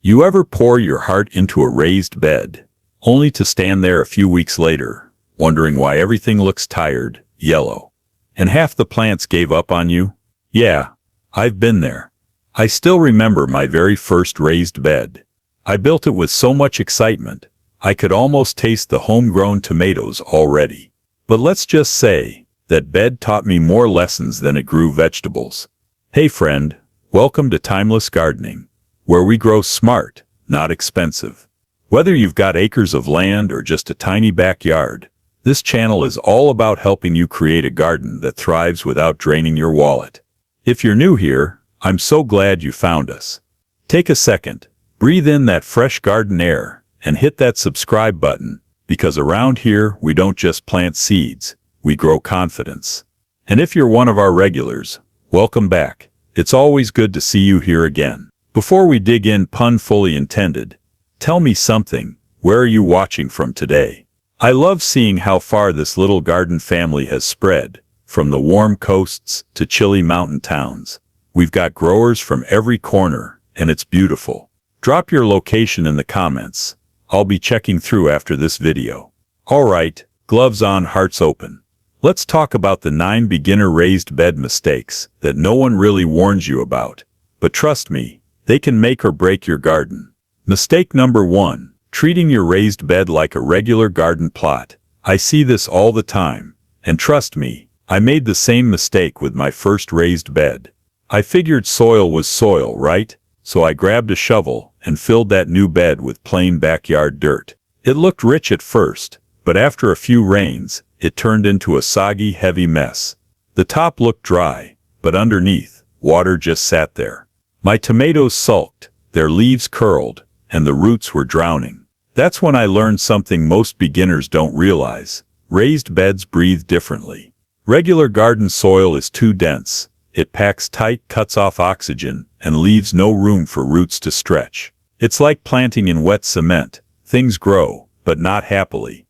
You ever pour your heart into a raised bed, only to stand there a few weeks later, wondering why everything looks tired, yellow, and half the plants gave up on you? Yeah, I've been there. I still remember my very first raised bed. I built it with so much excitement, I could almost taste the homegrown tomatoes already. But let's just say, that bed taught me more lessons than it grew vegetables. Hey friend, welcome to Timeless Gardening, where we grow smart, not expensive. Whether you've got acres of land or just a tiny backyard, this channel is all about helping you create a garden that thrives without draining your wallet. If you're new here, I'm so glad you found us. Take a second, breathe in that fresh garden air, and hit that subscribe button, because around here we don't just plant seeds, we grow confidence. And if you're one of our regulars, welcome back. It's always good to see you here again. Before we dig in, pun fully intended, tell me something, where are you watching from today? I love seeing how far this little garden family has spread, from the warm coasts to chilly mountain towns. We've got growers from every corner, and it's beautiful. Drop your location in the comments. I'll be checking through after this video. Alright, gloves on, hearts open. Let's talk about the 9 beginner raised bed mistakes that no one really warns you about. But trust me, they can make or break your garden. Mistake number 1, treating your raised bed like a regular garden plot. I see this all the time, and trust me, I made the same mistake with my first raised bed. I figured soil was soil, right? So I grabbed a shovel and filled that new bed with plain backyard dirt. It looked rich at first, but after a few rains, it turned into a soggy, heavy mess. The top looked dry, but underneath, water just sat there. My tomatoes sulked, their leaves curled, and the roots were drowning. That's when I learned something most beginners don't realize. Raised beds breathe differently. Regular garden soil is too dense. It packs tight, cuts off oxygen, and leaves no room for roots to stretch. It's like planting in wet cement. Things grow, but not happily.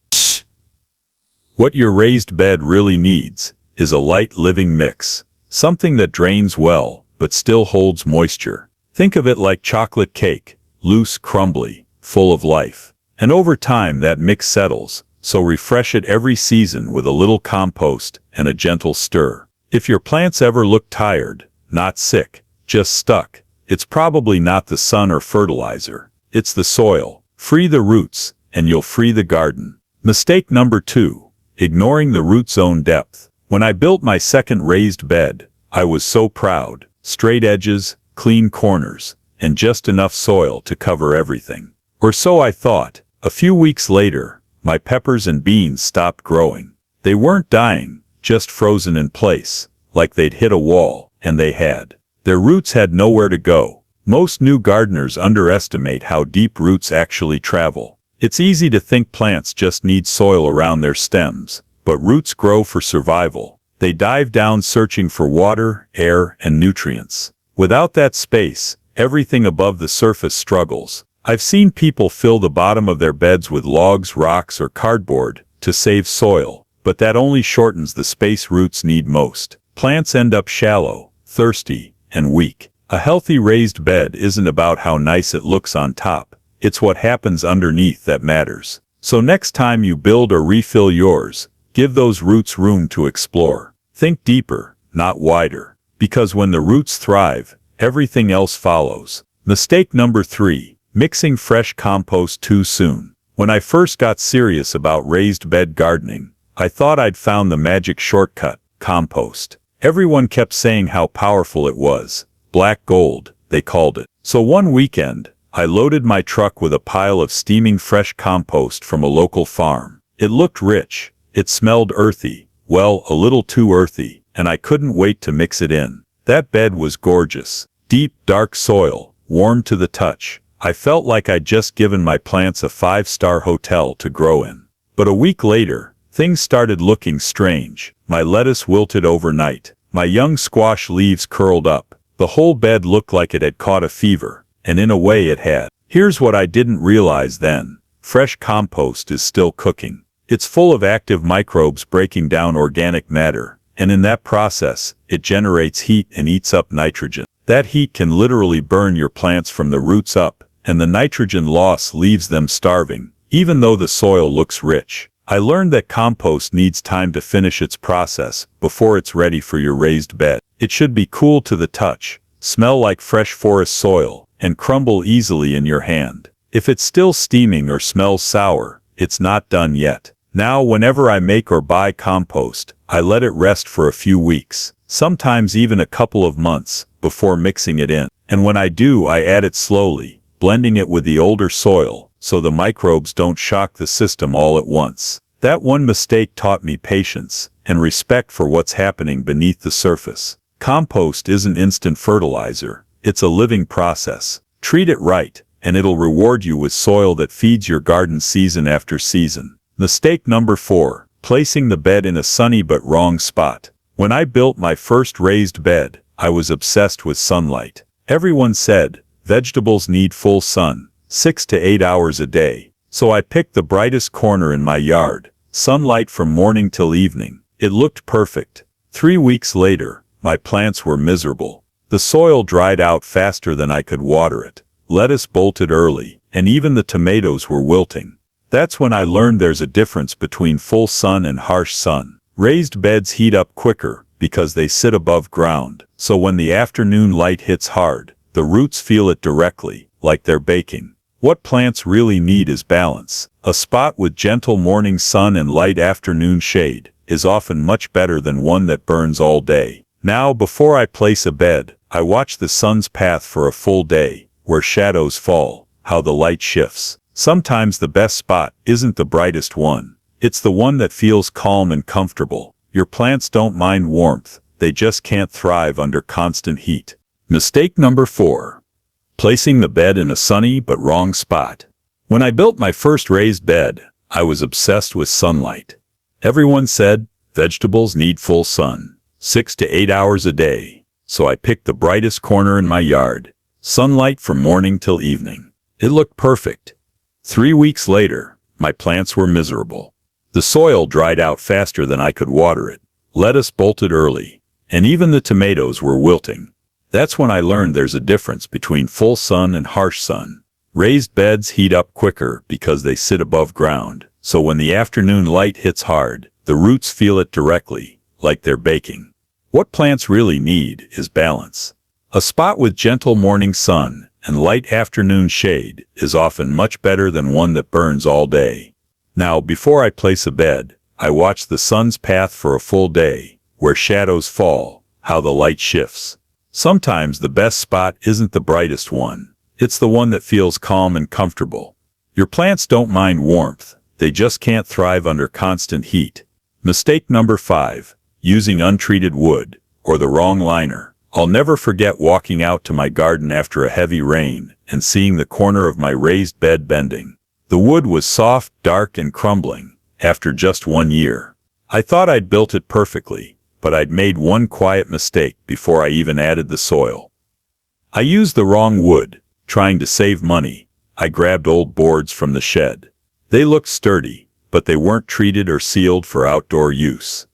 What your raised bed really needs is a light, living mix. Something that drains well, but still holds moisture. Think of it like chocolate cake, loose, crumbly, full of life. And over time that mix settles, so refresh it every season with a little compost and a gentle stir. If your plants ever look tired, not sick, just stuck, it's probably not the sun or fertilizer. It's the soil. Free the roots, and you'll free the garden. Mistake number 2, ignoring the root zone depth. When I built my second raised bed, I was so proud. Straight edges, clean corners, and just enough soil to cover everything. Or so I thought. A few weeks later, my peppers and beans stopped growing. They weren't dying, just frozen in place, like they'd hit a wall, and they had. Their roots had nowhere to go. Most new gardeners underestimate how deep roots actually travel. It's easy to think plants just need soil around their stems, but roots grow for survival. They dive down searching for water, air, and nutrients. Without that space, everything above the surface struggles. I've seen people fill the bottom of their beds with logs, rocks, or cardboard to save soil, but that only shortens the space roots need most. Plants end up shallow, thirsty, and weak. A healthy raised bed isn't about how nice it looks on top. It's what happens underneath that matters. So next time you build or refill yours, give those roots room to explore. Think deeper, not wider. Because when the roots thrive, everything else follows. Mistake number 3, mixing fresh compost too soon. When I first got serious about raised bed gardening, I thought I'd found the magic shortcut, compost. Everyone kept saying how powerful it was. Black gold, they called it. So one weekend, I loaded my truck with a pile of steaming fresh compost from a local farm. It looked rich. It smelled earthy, well, a little too earthy, and I couldn't wait to mix it in. That bed was gorgeous. Deep, dark soil, warm to the touch. I felt like I'd just given my plants a 5-star hotel to grow in. But a week later, things started looking strange. My lettuce wilted overnight. My young squash leaves curled up. The whole bed looked like it had caught a fever, and in a way it had. Here's what I didn't realize then. Fresh compost is still cooking. It's full of active microbes breaking down organic matter, and in that process, it generates heat and eats up nitrogen. That heat can literally burn your plants from the roots up, and the nitrogen loss leaves them starving, even though the soil looks rich. I learned that compost needs time to finish its process before it's ready for your raised bed. It should be cool to the touch, smell like fresh forest soil, and crumble easily in your hand. If it's still steaming or smells sour, it's not done yet. Now, whenever I make or buy compost, I let it rest for a few weeks, sometimes even a couple of months, before mixing it in. And when I do, I add it slowly, blending it with the older soil, so the microbes don't shock the system all at once. That one mistake taught me patience and respect for what's happening beneath the surface. Compost isn't instant fertilizer, it's a living process. Treat it right, and it'll reward you with soil that feeds your garden season after season. Mistake number 4, placing the bed in a sunny but wrong spot. When I built my first raised bed, I was obsessed with sunlight. Everyone said, vegetables need full sun, 6 to 8 hours a day. So I picked the brightest corner in my yard, sunlight from morning till evening. It looked perfect. 3 weeks later, my plants were miserable. The soil dried out faster than I could water it. Lettuce bolted early, and even the tomatoes were wilting. That's when I learned there's a difference between full sun and harsh sun. Raised beds heat up quicker because they sit above ground, so when the afternoon light hits hard, the roots feel it directly, like they're baking. What plants really need is balance. A spot with gentle morning sun and light afternoon shade is often much better than one that burns all day. Now, before I place a bed, I watch the sun's path for a full day, where shadows fall, how the light shifts. Sometimes the best spot isn't the brightest one. It's the one that feels calm and comfortable. Your plants don't mind warmth, they just can't thrive under constant heat. Mistake number 4. Placing the bed in a sunny but wrong spot. When I built my first raised bed, I was obsessed with sunlight. Everyone said, vegetables need full sun, 6 to 8 hours a day. So I picked the brightest corner in my yard, sunlight from morning till evening. It looked perfect. 3 weeks later, my plants were miserable. The soil dried out faster than I could water it. Lettuce bolted early, and even the tomatoes were wilting. That's when I learned there's a difference between full sun and harsh sun. Raised beds heat up quicker because they sit above ground, so when the afternoon light hits hard, the roots feel it directly, like they're baking. What plants really need is balance. A spot with gentle morning sun and light afternoon shade is often much better than one that burns all day. Now, before I place a bed, I watch the sun's path for a full day, where shadows fall, how the light shifts. Sometimes the best spot isn't the brightest one. It's the one that feels calm and comfortable. Your plants don't mind warmth, they just can't thrive under constant heat. Mistake number 5, using untreated wood, or the wrong liner. I'll never forget walking out to my garden after a heavy rain and seeing the corner of my raised bed bending. The wood was soft, dark, and crumbling, after just 1 year. I thought I'd built it perfectly, but I'd made one quiet mistake before I even added the soil. I used the wrong wood. Trying to save money, I grabbed old boards from the shed. They looked sturdy, but they weren't treated or sealed for outdoor use.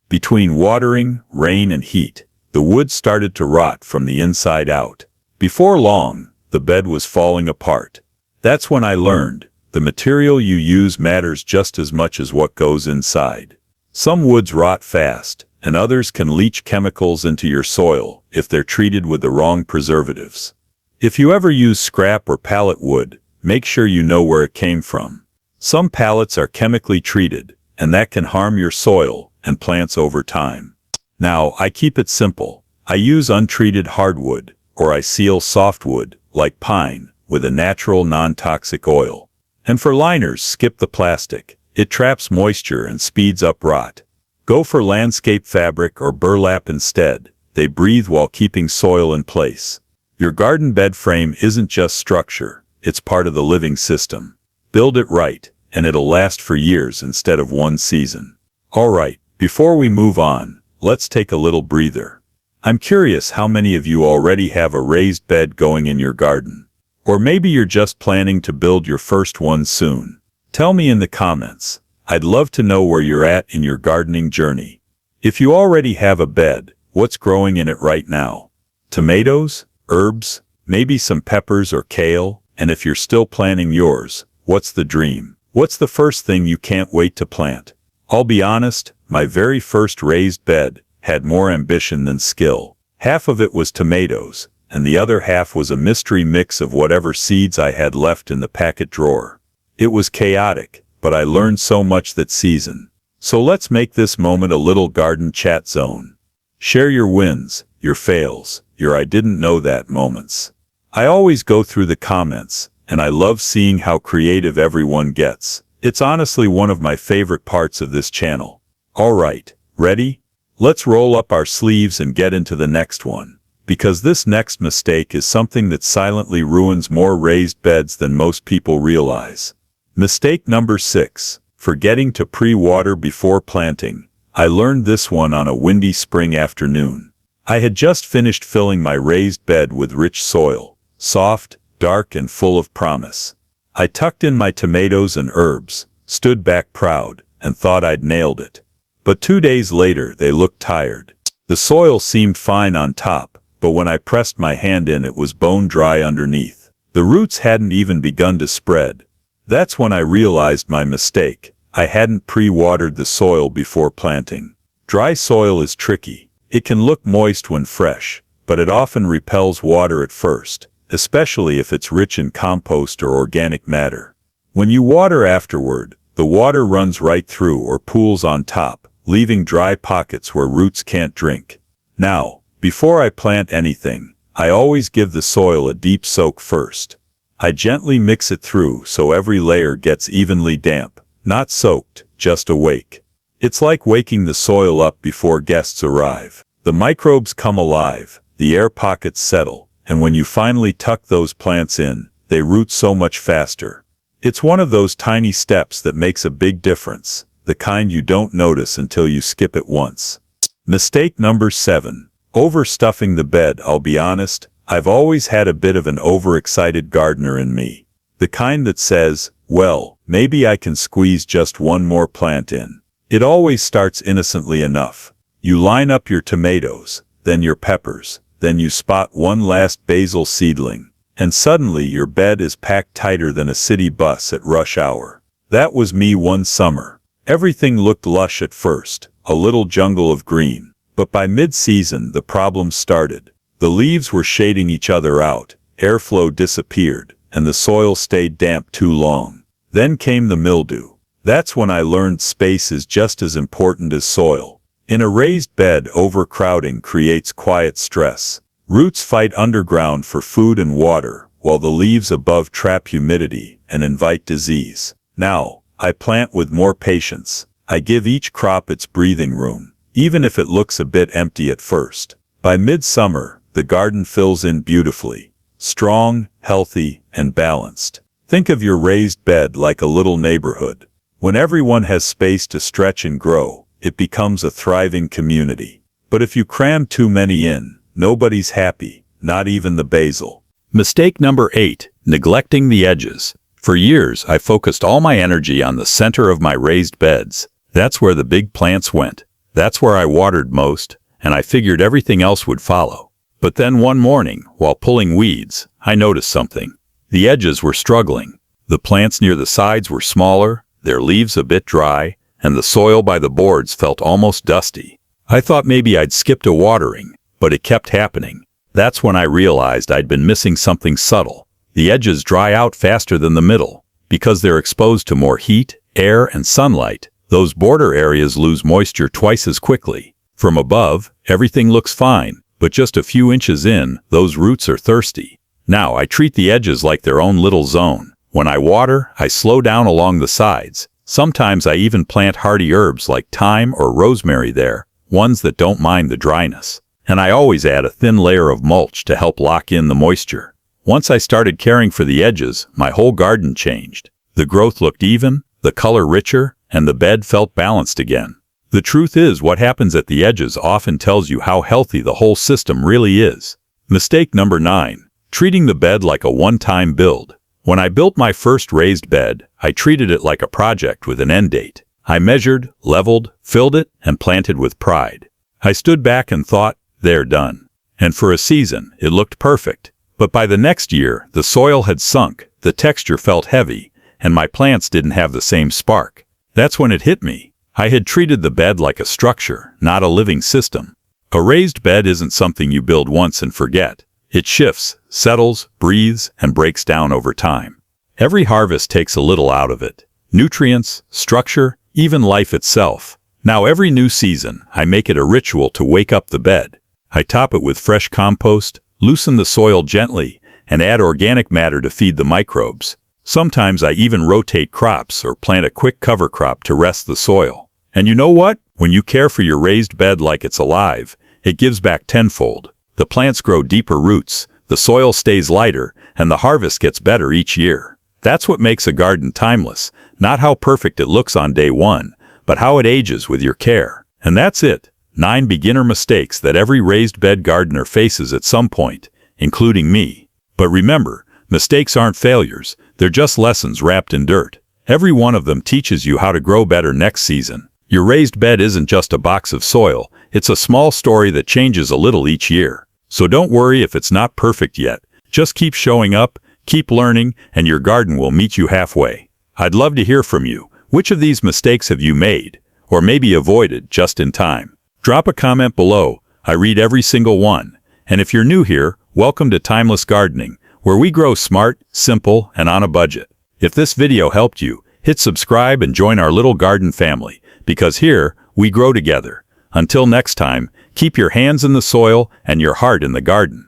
Between watering, rain, and heat, the wood started to rot from the inside out. Before long, the bed was falling apart. That's when I learned, the material you use matters just as much as what goes inside. Some woods rot fast, and others can leach chemicals into your soil if they're treated with the wrong preservatives. If you ever use scrap or pallet wood, make sure you know where it came from. Some pallets are chemically treated, and that can harm your soil and plants over time. Now, I keep it simple. I use untreated hardwood, or I seal softwood, like pine, with a natural non-toxic oil. And for liners, skip the plastic. It traps moisture and speeds up rot. Go for landscape fabric or burlap instead. They breathe while keeping soil in place. Your garden bed frame isn't just structure, it's part of the living system. Build it right, and it'll last for years instead of 1 season. Alright, before we move on, let's take a little breather. I'm curious how many of you already have a raised bed going in your garden. Or maybe you're just planning to build your first one soon. Tell me in the comments. I'd love to know where you're at in your gardening journey. If you already have a bed, what's growing in it right now? Tomatoes? Herbs? Maybe some peppers or kale? And if you're still planning yours, what's the dream? What's the first thing you can't wait to plant? I'll be honest, my very first raised bed had more ambition than skill. Half of it was tomatoes, and the other half was a mystery mix of whatever seeds I had left in the packet drawer. It was chaotic, but I learned so much that season. So let's make this moment a little garden chat zone. Share your wins, your fails, your I didn't know that moments. I always go through the comments, and I love seeing how creative everyone gets. It's honestly one of my favorite parts of this channel. Alright, ready? Let's roll up our sleeves and get into the next one. Because this next mistake is something that silently ruins more raised beds than most people realize. Mistake number 6. Forgetting to pre-water before planting. I learned this one on a windy spring afternoon. I had just finished filling my raised bed with rich soil, soft, dark and full of promise. I tucked in my tomatoes and herbs, stood back proud, and thought I'd nailed it. But 2 days later they looked tired. The soil seemed fine on top, but when I pressed my hand in it was bone dry underneath. The roots hadn't even begun to spread. That's when I realized my mistake. I hadn't pre-watered the soil before planting. Dry soil is tricky. It can look moist when fresh, but it often repels water at first, especially if it's rich in compost or organic matter. When you water afterward, the water runs right through or pools on top, leaving dry pockets where roots can't drink. Now, before I plant anything, I always give the soil a deep soak first. I gently mix it through so every layer gets evenly damp, not soaked, just awake. It's like waking the soil up before guests arrive. The microbes come alive, the air pockets settle, and when you finally tuck those plants in, they root so much faster. It's one of those tiny steps that makes a big difference, the kind you don't notice until you skip it once. Mistake number 7. Overstuffing the bed. I'll be honest, I've always had a bit of an overexcited gardener in me. The kind that says, well, maybe I can squeeze just one more plant in. It always starts innocently enough. You line up your tomatoes, then your peppers, then you spot one last basil seedling, and suddenly your bed is packed tighter than a city bus at rush hour. That was me one summer. Everything looked lush at first, a little jungle of green. But by mid-season the problems started. The leaves were shading each other out, airflow disappeared, and the soil stayed damp too long. Then came the mildew. That's when I learned space is just as important as soil. In a raised bed, overcrowding creates quiet stress. Roots fight underground for food and water, while the leaves above trap humidity and invite disease. Now, I plant with more patience. I give each crop its breathing room, even if it looks a bit empty at first. By midsummer, the garden fills in beautifully. Strong, healthy, and balanced. Think of your raised bed like a little neighborhood. When everyone has space to stretch and grow, it becomes a thriving community. But if you cram too many in, nobody's happy, not even the basil. Mistake number 8. Neglecting the edges. For years, I focused all my energy on the center of my raised beds. That's where the big plants went. That's where I watered most, and I figured everything else would follow. But then one morning, while pulling weeds, I noticed something. The edges were struggling. The plants near the sides were smaller, their leaves a bit dry, and the soil by the boards felt almost dusty. I thought maybe I'd skipped a watering, but it kept happening. That's when I realized I'd been missing something subtle. The edges dry out faster than the middle. Because they're exposed to more heat, air, and sunlight, those border areas lose moisture twice as quickly. From above, everything looks fine, but just a few inches in, those roots are thirsty. Now I treat the edges like their own little zone. When I water, I slow down along the sides. Sometimes I even plant hardy herbs like thyme or rosemary there, ones that don't mind the dryness. And I always add a thin layer of mulch to help lock in the moisture. Once I started caring for the edges, my whole garden changed. The growth looked even, the color richer, and the bed felt balanced again. The truth is, what happens at the edges often tells you how healthy the whole system really is. Mistake number 9. Treating the bed like a one-time build. When I built my first raised bed, I treated it like a project with an end date. I measured, leveled, filled it, and planted with pride. I stood back and thought, they're done. And for a season, it looked perfect. But by the next year, the soil had sunk, the texture felt heavy, and my plants didn't have the same spark. That's when it hit me. I had treated the bed like a structure, not a living system. A raised bed isn't something you build once and forget. It shifts, settles, breathes, and breaks down over time. Every harvest takes a little out of it. Nutrients, structure, even life itself. Now every new season, I make it a ritual to wake up the bed. I top it with fresh compost, loosen the soil gently, and add organic matter to feed the microbes. Sometimes I even rotate crops or plant a quick cover crop to rest the soil. And you know what? When you care for your raised bed like it's alive, it gives back tenfold. The plants grow deeper roots, the soil stays lighter, and the harvest gets better each year. That's what makes a garden timeless, not how perfect it looks on day one, but how it ages with your care. And that's it. 9 beginner mistakes that every raised bed gardener faces at some point, including me. But remember, mistakes aren't failures, they're just lessons wrapped in dirt. Every one of them teaches you how to grow better next season. Your raised bed isn't just a box of soil, it's a small story that changes a little each year. So don't worry if it's not perfect yet. Just keep showing up, keep learning, and your garden will meet you halfway. I'd love to hear from you. Which of these mistakes have you made, or maybe avoided just in time? Drop a comment below. I read every single one. And if you're new here, welcome to Timeless Gardening, where we grow smart, simple, and on a budget. If this video helped you, hit subscribe and join our little garden family, because here, we grow together. Until next time, keep your hands in the soil and your heart in the garden.